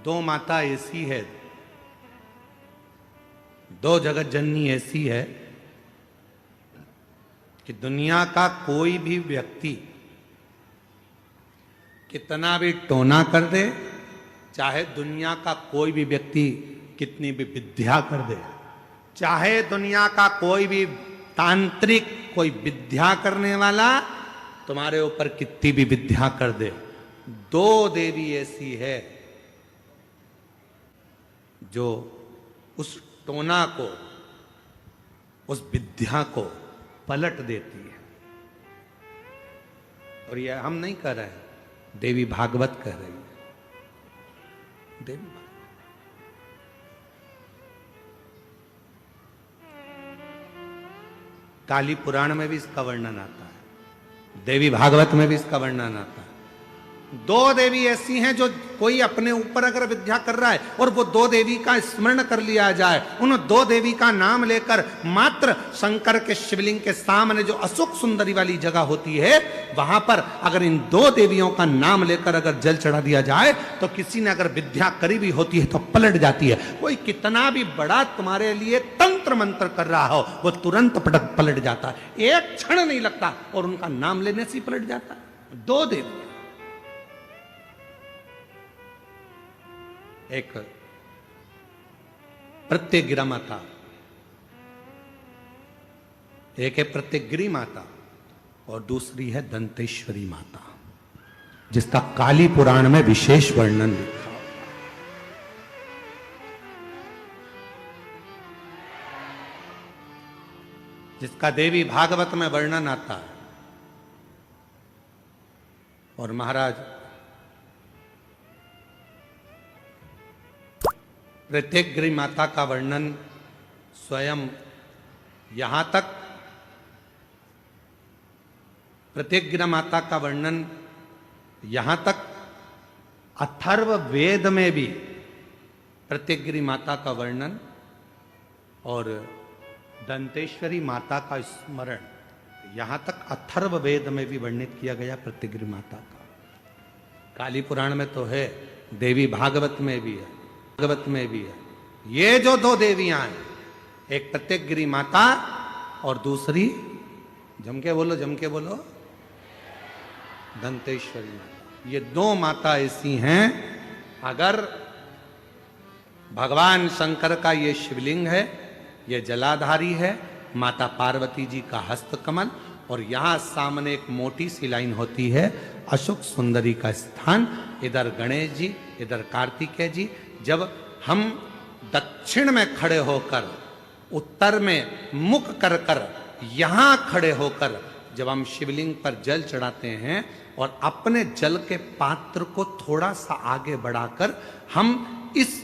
दो माता ऐसी है, दो जगत जननी ऐसी है कि दुनिया का कोई भी व्यक्ति कितना भी टोना कर दे, चाहे दुनिया का कोई भी व्यक्ति कितनी भी विद्या कर दे, चाहे दुनिया का कोई भी तांत्रिक कोई विद्या करने वाला तुम्हारे ऊपर कितनी भी विद्या कर दे, दो देवी ऐसी है जो उस टोना को, उस विद्या को पलट देती है। और यह हम नहीं कह रहे हैं, देवी भागवत कह रही है। देवी भागवत काली पुराण में भी इसका वर्णन आता है, देवी भागवत में भी इसका वर्णन आता है। दो देवी ऐसी हैं जो कोई अपने ऊपर अगर विद्या कर रहा है और वो दो देवी का स्मरण कर लिया जाए, उन दो देवी का नाम लेकर मात्र शंकर के शिवलिंग के सामने जो अशोक सुंदरी वाली जगह होती है, वहां पर अगर इन दो देवियों का नाम लेकर अगर जल चढ़ा दिया जाए तो किसी ने अगर विद्या करी भी होती है तो पलट जाती है। कोई कितना भी बड़ा तुम्हारे लिए तंत्र मंत्र कर रहा हो, वो तुरंत पलट जाता है, एक क्षण नहीं लगता और उनका नाम लेने से ही पलट जाता है। दो देवी, एक प्रत्यगिरा माता, एक है प्रत्यगिरी माता और दूसरी है दंतेश्वरी माता, जिसका काली पुराण में विशेष वर्णन लिखा हुआ। जिसका देवी भागवत में वर्णन आता है। और महाराज प्रत्यगिरी माता का वर्णन स्वयं यहां तक, प्रत्यगिरा माता का वर्णन यहां तक अथर्व वेद में भी प्रत्यगिरी माता का वर्णन और दंतेश्वरी माता का स्मरण यहां तक अथर्व वेद में भी वर्णित किया गया प्रत्यगिरी माता का। काली पुराण में तो है, देवी भागवत में भी है, भागवत में भी है। ये जो दो देवियां हैं, एक प्रत्यगिरी माता और दूसरी, जम के बोलो, दंतेश्वरी माता। ये दो माता ऐसी हैं, अगर भगवान शंकर का ये शिवलिंग है, ये जलाधारी है, माता पार्वती जी का हस्तकमल, और यहां सामने एक मोटी सी लाइन होती है अशोक सुंदरी का स्थान, इधर गणेश जी, इधर कार्तिकेय जी। जब हम दक्षिण में खड़े होकर, उत्तर में मुख कर कर, यहां खड़े होकर जब हम शिवलिंग पर जल चढ़ाते हैं और अपने जल के पात्र को थोड़ा सा आगे बढ़ाकर हम इस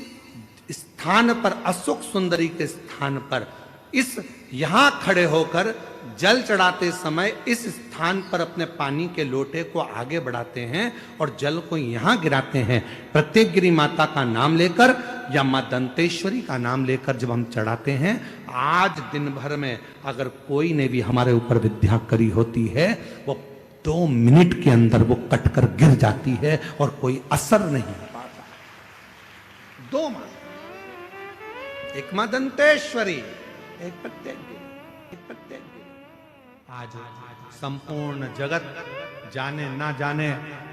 स्थान पर, अशोक सुंदरी के स्थान पर, इस यहां खड़े होकर जल चढ़ाते समय इस स्थान पर अपने पानी के लोटे को आगे बढ़ाते हैं और जल को यहां गिराते हैं। प्रत्यगिरी माता का नाम लेकर या मां दंतेश्वरी का नाम लेकर जब हम चढ़ाते हैं, आज दिन भर में अगर कोई ने भी हमारे ऊपर विद्या करी होती है, वो 2 मिनट के अंदर वो कटकर गिर जाती है और कोई असर नहीं हो पाता। दो मां, एक मां दंतेश्वरी, एक प्रत्यगिरी। आज संपूर्ण जगत जाने ना जाने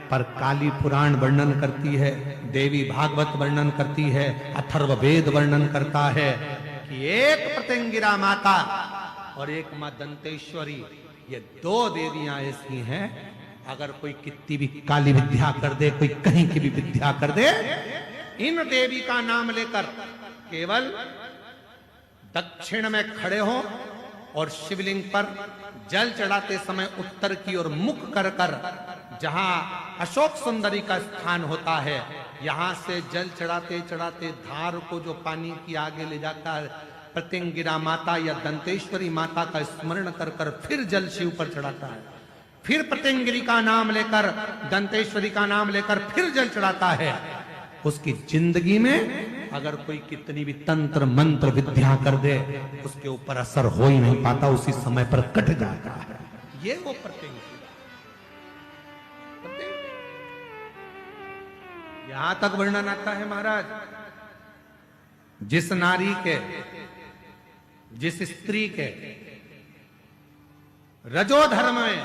पर काली पुराण वर्णन करती है, देवी भागवत वर्णन करती है, अथर्व वेद वर्णन करता है कि एक प्रत्यगिरा माता और एक मां दंतेश्वरी, ये दो देवियां ऐसी हैं, अगर कोई कितनी भी काली विद्या कर दे, कोई कहीं की भी विद्या कर दे, इन देवी का नाम लेकर केवल दक्षिण में खड़े हो और शिवलिंग पर जल चढ़ाते समय उत्तर की ओर मुख कर कर, जहां अशोक सुंदरी का स्थान होता है, यहां से जल चढ़ाते चढ़ाते धार को जो पानी की आगे ले जाता है, प्रत्यगिरा माता या दंतेश्वरी माता का स्मरण कर कर फिर जल शिव पर चढ़ाता है, फिर प्रत्यगिरी का नाम लेकर, दंतेश्वरी का नाम लेकर फिर जल चढ़ाता है। उसकी जिंदगी में अगर कोई कितनी भी तंत्र मंत्र विद्या कर दे, उसके ऊपर असर हो ही नहीं पाता, उसी समय पर कट जाता है। ये वो प्रत्यगिरी। यहां तक वर्णन आता है महाराज, जिस नारी के, जिस स्त्री के रजो धर्म में,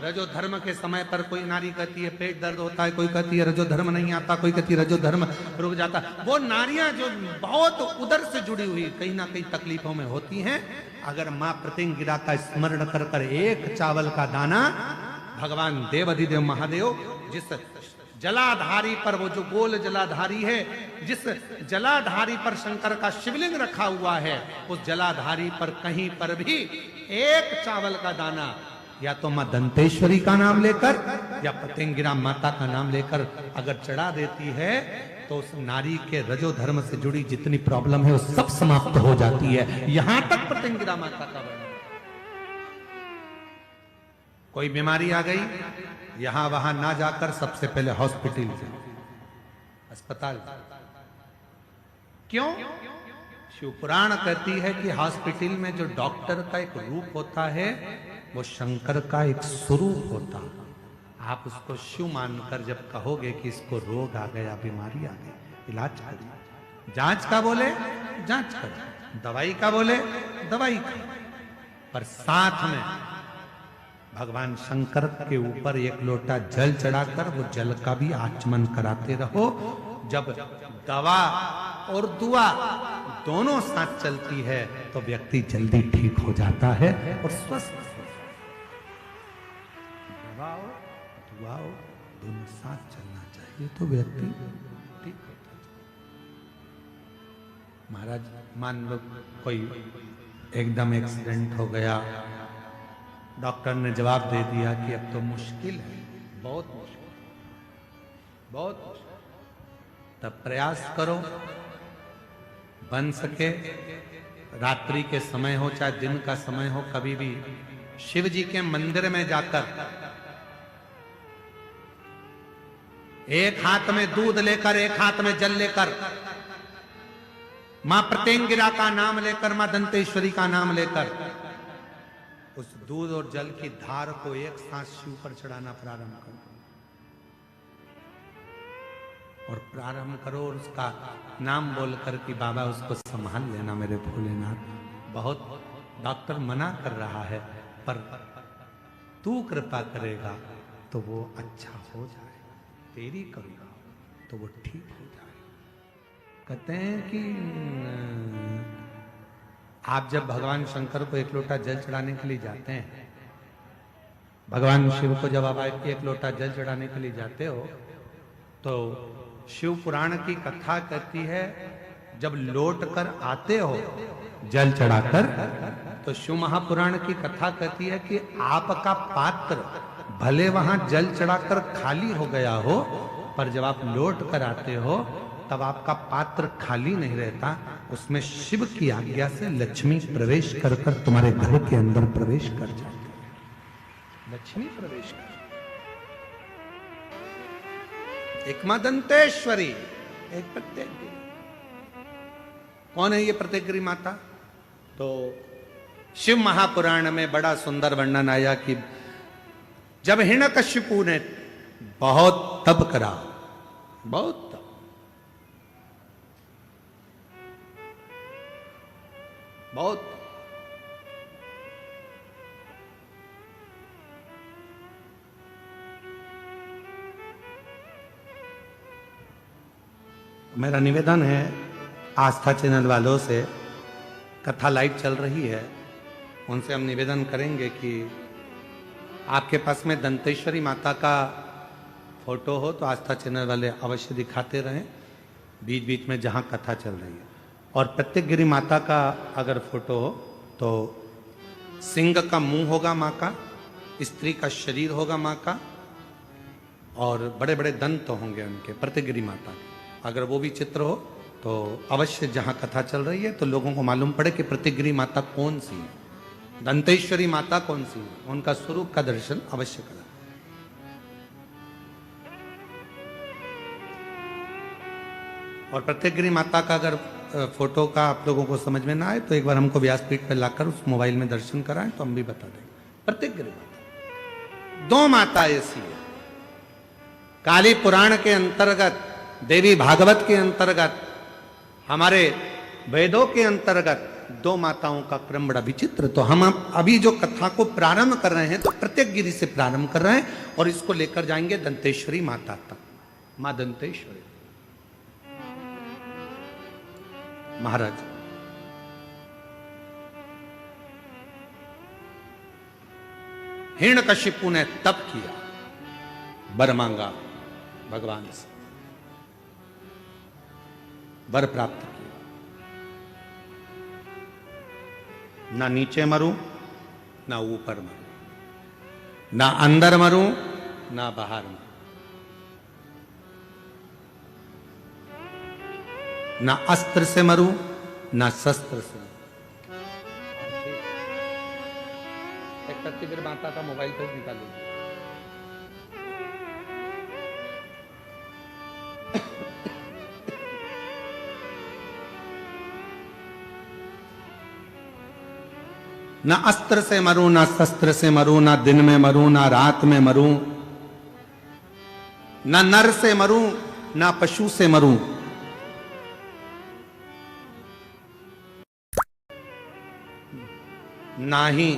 रजो धर्म के समय पर कोई नारी कहती है पेट दर्द होता है, कोई कहती है रजो धर्म नहीं आता, कोई कहती है रजो धर्म रुक जाता, वो नारियां जो बहुत उदर से जुड़ी हुई कहीं ना कहीं तकलीफों में होती हैं, अगर मां प्रतिंगिरा का स्मरण कर कर एक चावल का दाना, भगवान देवाधिदेव महादेव जिस जलाधारी पर, वो जो गोल जलाधारी है, जिस जलाधारी पर शंकर का शिवलिंग रखा हुआ है, उस जलाधारी पर कहीं पर भी एक चावल का दाना या तो मां दंतेश्वरी का नाम लेकर या प्रतिंगिरा माता का नाम लेकर अगर चढ़ा देती है, तो उस नारी के रजो धर्म से जुड़ी जितनी प्रॉब्लम है वो सब समाप्त हो जाती है। यहां तक प्रतिंगिरा माता का वर्णन। कोई बीमारी आ गई, यहां वहां ना जाकर सबसे पहले हॉस्पिटल जाओ, अस्पताल। क्यों? शिव पुराण कहती है कि हॉस्पिटल में जो डॉक्टर का एक रूप होता है, वो शंकर का एक स्वरूप होता। आप उसको शिव मानकर जब कहोगे कि इसको रोग आ गया, बीमारी आ गई, इलाज करिए। जांच का बोले जांच करो, दवाई का बोले दवाई करो, पर साथ में भगवान शंकर के ऊपर एक लोटा जल चढ़ाकर वो जल का भी आचमन कराते रहो। जब दवा और दुआ दोनों साथ चलती है तो व्यक्ति जल्दी ठीक हो जाता है और स्वस्थ। दवा और दुआ दोनों साथ चलना चाहिए तो व्यक्ति ठीक होता है। महाराज मान लो कोई एकदम एक्सीडेंट हो गया, डॉक्टर ने जवाब दे दिया कि अब तो मुश्किल है, बहुत मुश्किल, बहुत मुश्किल। तब प्रयास करो, बन सके रात्रि के समय हो चाहे दिन का समय हो, कभी भी शिव जी के मंदिर में जाकर एक हाथ में दूध लेकर, एक हाथ में जल लेकर, मां प्रतिंगिरा का नाम लेकर, मां दंतेश्वरी का नाम लेकर उस दूध और जल की धार को एक साथ शिव पर चढ़ाना प्रारंभ करो और प्रारंभ करो और उसका नाम बोलकर कि बाबा उसको संभाल लेना मेरे भोलेनाथ। बहुत डॉक्टर मना कर रहा है पर तू कृपा करेगा तो वो अच्छा हो जाएगा, तेरी करूंगा तो वो ठीक हो जाएगा। कहते हैं कि आप जब भगवान शंकर को एक लोटा जल चढ़ाने के लिए जाते हैं, भगवान शिव को जब आप एक लोटा जल चढ़ाने के लिए जाते हो, तो शिव पुराण की कथा कहती है जब लौट कर आते हो जल चढ़ाकर, तो शिव महापुराण की कथा कहती है कि आपका पात्र भले वहां जल चढ़ाकर खाली हो गया हो, पर जब आप लौट कर आते हो तब आपका पात्र खाली नहीं रहता, उसमें शिव की आज्ञा से लक्ष्मी प्रवेश कर कर तुम्हारे घर के अंदर प्रवेश कर जाती है। लक्ष्मी प्रवेश कर, एक मां दंतेश्वरी, एक प्रत्येकगिरी। कौन है ये प्रत्येकगिरी माता? तो शिव महापुराण में बड़ा सुंदर वर्णन आया कि जब हिरण्यकशिपु ने बहुत तप करा, बहुत तप, बहुत मेरा निवेदन है आस्था चैनल वालों से, कथा लाइव चल रही है, उनसे हम निवेदन करेंगे कि आपके पास में दंतेश्वरी माता का फोटो हो तो आस्था चैनल वाले अवश्य दिखाते रहें बीच बीच में जहां कथा चल रही है। और प्रत्येकगिरी माता का अगर फोटो हो तो सिंह का मुंह होगा माँ का, स्त्री का शरीर होगा माँ का, और बड़े बड़े दंत होंगे उनके, प्रत्येकगिरी माता के। अगर वो भी चित्र हो तो अवश्य जहां कथा चल रही है तो लोगों को मालूम पड़े कि प्रत्येकगिरी माता कौन सी है, दंतेश्वरी माता कौन सी है, उनका स्वरूप का दर्शन अवश्य करें। और प्रत्येकगिरी माता का अगर फोटो का आप लोगों को समझ में ना आए तो एक बार हमको व्यासपीठ पर लाकर उस मोबाइल में दर्शन कराएं तो हम भी बता देंगे। प्रत्येकगिरी माता, दो माता ऐसी है। काली पुराण के अंतर्गत देवी भागवत के अंतर्गत, हमारे वेदों के अंतर्गत दो माताओं का क्रम बड़ा विचित्र। तो हम अभी जो कथा को प्रारंभ कर रहे हैं तो प्रत्येक गिरि से प्रारंभ कर रहे हैं और इसको लेकर जाएंगे दंतेश्वरी माता तक। मां दंतेश्वरी महाराज, हिरण्यकशिपु ने तप किया, वर मांगा भगवान से, वर प्राप्त किया। ना नीचे मरूं, ना ऊपर मरूं, ना अंदर मरूं, ना बाहर मरूं, ना अस्त्र से मरूं, ना शस्त्र से मरूं। एक करके फिर माता का मोबाइल पे निकालू। ना अस्त्र से मरूं, ना शस्त्र से मरूं, ना दिन में मरूं, ना रात में मरूं, ना नर से मरूं, ना पशु से मरूं, ना ही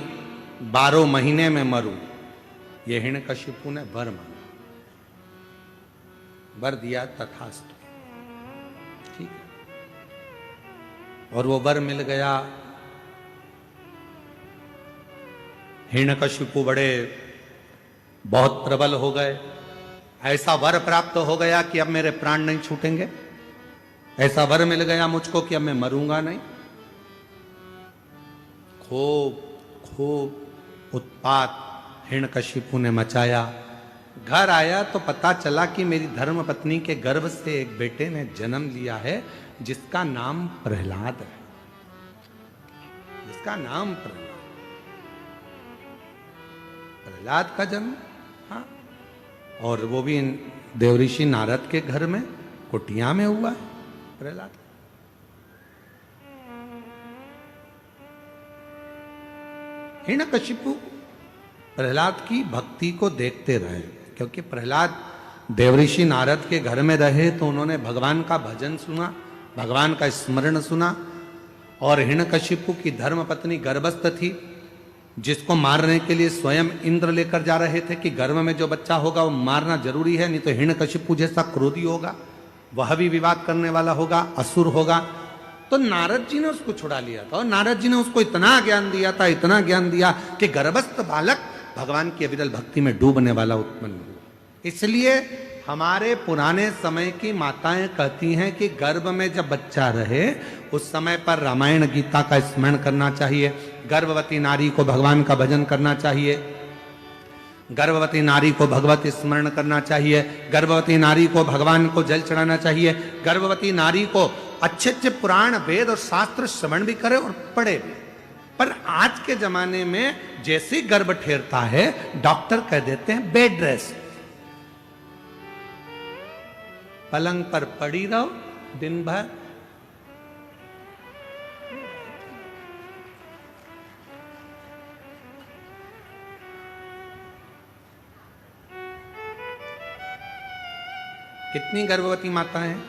12 महीने में मरूं। ये हिरण्यकशिपु ने वर मांगा, वर दिया तथास्तु, ठीक है। और वो वर मिल गया। हिरण्यकशिपु बड़े बहुत प्रबल हो गए। ऐसा वर प्राप्त हो गया कि अब मेरे प्राण नहीं छूटेंगे। ऐसा वर मिल गया मुझको कि अब मैं मरूंगा नहीं। खूब खूब उत्पात हिरण्यकशिपु ने मचाया। घर आया तो पता चला कि मेरी धर्म पत्नी के गर्भ से एक बेटे ने जन्म लिया है जिसका नाम प्रहलाद है, जिसका नाम प्रहलाद का जन्म। हाँ, और वो भी देवऋषि नारद के घर में कुटिया में हुआ है प्रहलाद। हिरण्यकशिपु प्रहलाद की भक्ति को देखते रहे, क्योंकि प्रहलाद देवऋषि नारद के घर में रहे तो उन्होंने भगवान का भजन सुना, भगवान का स्मरण सुना। और हिरण्यकशिपु की धर्मपत्नी गर्भस्थ थी, जिसको मारने के लिए स्वयं इंद्र लेकर जा रहे थे कि गर्भ में जो बच्चा होगा वो मारना जरूरी है, नहीं तो हिरण्यकशिपु जैसा क्रोधी होगा, वह भी विवाद करने वाला होगा, असुर होगा। तो नारद जी ने उसको छुड़ा लिया था और नारद जी ने उसको इतना ज्ञान दिया था, इतना ज्ञान दिया कि गर्भस्थ बालक भगवान की अविरल भक्ति में डूबने वाला उत्पन्न हुआ। इसलिए हमारे पुराने समय की माताएं कहती हैं कि गर्भ में जब बच्चा रहे उस समय पर रामायण गीता का स्मरण करना चाहिए, गर्भवती नारी को भगवान का भजन करना चाहिए, गर्भवती नारी को भगवत स्मरण करना चाहिए, गर्भवती नारी को भगवान को जल चढ़ाना चाहिए, गर्भवती नारी को अच्छे अच्छे पुराण वेद और शास्त्र श्रवण भी करे और पढ़े भी। पर आज के जमाने में जैसे गर्भ ठेरता है डॉक्टर कह देते हैं बेड रेस्ट, पलंग पर पड़ी रहो दिन भर। कितनी गर्भवती माताएं हैं?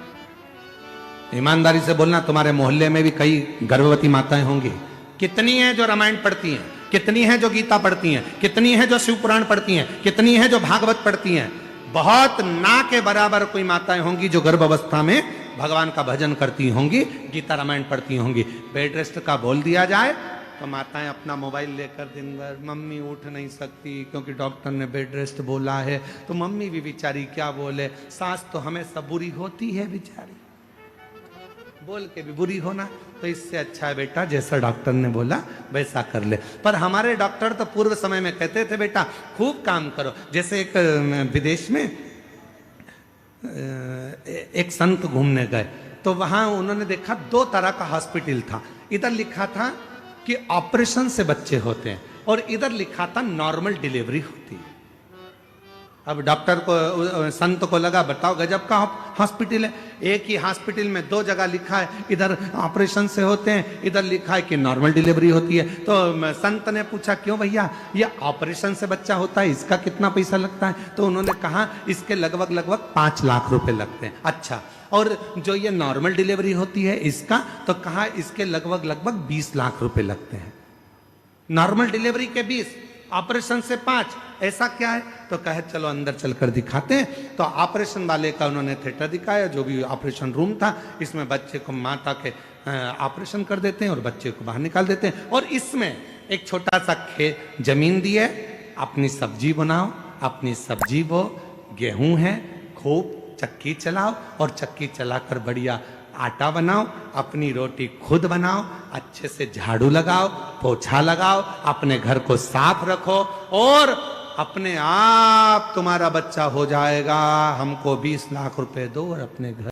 ईमानदारी से बोलना, तुम्हारे मोहल्ले में भी कई गर्भवती माताएं होंगी। कितनी हैं जो रामायण पढ़ती हैं, कितनी हैं जो गीता पढ़ती हैं, कितनी हैं जो शिव पुराण पढ़ती हैं, कितनी हैं जो भागवत पढ़ती हैं? बहुत ना के बराबर कोई माताएं होंगी जो गर्भ अवस्था में भगवान का भजन करती होंगी, गीता रामायण पढ़ती होंगी। बेड रेस्ट का बोल दिया जाए तो माताएं अपना मोबाइल लेकर दिन भर, मम्मी उठ नहीं सकती क्योंकि डॉक्टर ने बेड रेस्ट बोला है, तो मम्मी भी बेचारी क्या बोले, सास तो हमेशा बुरी होती है बेचारी, बोल के भी बुरी होना। तो इससे अच्छा है बेटा जैसा डॉक्टर ने बोला वैसा कर ले। पर हमारे डॉक्टर तो पूर्व समय में कहते थे बेटा खूब काम करो। जैसे एक विदेश में एक संत घूमने गए तो वहां उन्होंने देखा 2 तरह का हॉस्पिटल था। इधर लिखा था कि ऑपरेशन से बच्चे होते हैं और इधर लिखा था नॉर्मल डिलीवरी होती है। अब डॉक्टर को संत को लगा बताओ गजब का हॉस्पिटल है, एक ही हॉस्पिटल में दो जगह लिखा है इधर ऑपरेशन से होते हैं, इधर लिखा है कि नॉर्मल डिलीवरी होती है। तो संत ने पूछा क्यों भैया ये ऑपरेशन से बच्चा होता है इसका कितना पैसा लगता है? तो उन्होंने कहा इसके लगभग 5 लाख रुपए लगते हैं। अच्छा, और जो ये नॉर्मल डिलीवरी होती है इसका? तो कहा इसके लगभग 20 लाख रुपए लगते हैं। नॉर्मल डिलीवरी के 20, ऑपरेशन से 5, ऐसा क्या है? तो कहे चलो अंदर चलकर दिखाते हैं। तो ऑपरेशन वाले का उन्होंने थिएटर दिखाया, जो भी ऑपरेशन रूम था, इसमें बच्चे को माता के ऑपरेशन कर देते हैं और बच्चे को बाहर निकाल देते हैं। और इसमें एक छोटा सा खेत जमीन दी है, अपनी सब्जी बनाओ, अपनी सब्जी बो, गेहूं है, खूब चक्की चलाओ और चक्की चलाकर बढ़िया आटा बनाओ, अपनी रोटी खुद बनाओ, अच्छे से झाड़ू लगाओ, पोछा लगाओ, अपने घर को साफ रखो और अपने आप तुम्हारा बच्चा हो जाएगा। हमको 20 लाख रुपए दो और अपने घर